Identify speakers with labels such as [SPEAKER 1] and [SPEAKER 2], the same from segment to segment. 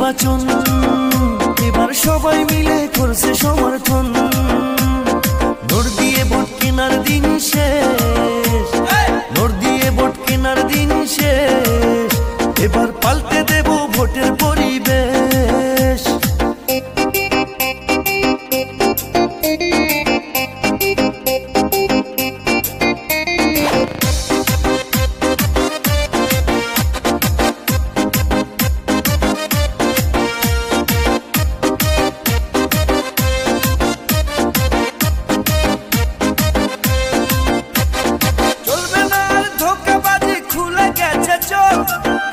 [SPEAKER 1] নির্বাচন, এবার সবাই মিলে করছে সমর্থন। নোট দিয়ে ভোট কেনার দিন শেষ, নোট দিয়ে ভোট কেনার দিন শেষ, এবার পাল্টে দেব ভোটের পরিবেশ।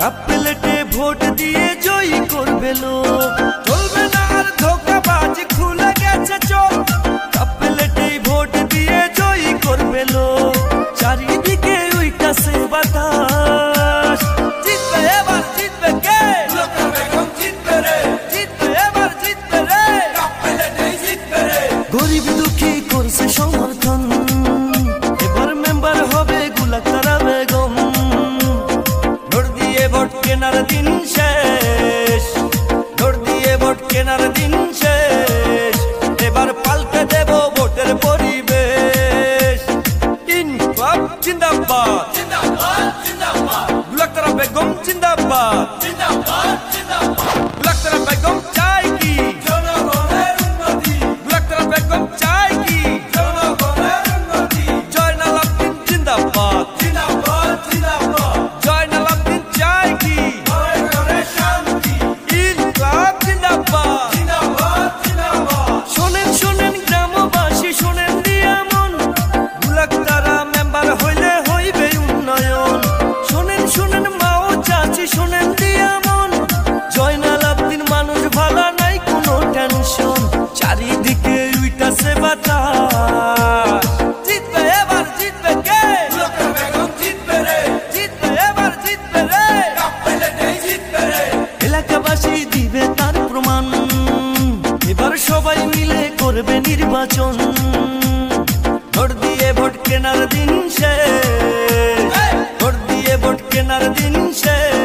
[SPEAKER 1] কাপ প্লেটে ভোট দিয়ে জয়ী করবে লোক, চলবে না আর ধোঁকাবাজি, খুলে গেছে চোখ। কাপ প্লেটে ভোট দিয়ে জয়ী করবে লোক, চারিদিকে উইটাছে বাতাস। জিতবে এবার, জিতবে কে? জিতবে রে, জিতবে এবার, জিতবে রে, কাপ প্লেটে জিতবে রে। গরিব দুঃখী করছে সমর্থন, এবার মেম্বার হবে গুলাকারা বেগম। ভোট কেনার দিন শেষ, ভোট দিয়ে ভোট কেনার দিন শেষ, এবার পাল্টে দেব ভোটের পরিবেশ। ইনকলাব জিন্দাবাদ, জিন্দাবাদ জিন্দাবাদ, গুলাকারা বেগম জিন্দাবাদ, জিন্দাবাদ জিন্দাবাদ। গুলাকারা বেগম চাই কি জনগণের উন্নতি, গুলাকারা বেগম চাই কি জনগণের উন্নতি। জয়নাল আবদিন জিন্দাবাদ, জিন্দাবাদ জিন্দাবাদ। জয়নাল আবদিন চাই কি ঘরে ঘরে শান্তি, ইনকলাব জিন্দাবাদ, জিন্দাবাদ জিন্দাবাদ। শোনেন শোনেন গ্রামবাসী, শোনেন দিয়া মন, গুলাকারা মেম্বার হইলে হইবে উন্নয়ন। শোনেন শোনেন মা ও চাচি, শোনেন দিয়া মন, জয়নাল আবদিন মানুষ ভালা, নাই কোনো টেনশন। চারিদিকে উইটাছে বাতাস, জিতবে এবার, জিতবে কে? গুলাকারা বেগম জিতবে রে, জিতবে এবার, জিতবে রে, কাপ প্লেটে জিতবে রে। এলাকাবাসী দিবে তার প্রমাণ, এবার সবাই মিলে করবে নির্বাচন। ভোট দিয়ে ভোট কেনার দিন শেষ, ভোট দিয়ে ভোট কেনার দিন শেষ,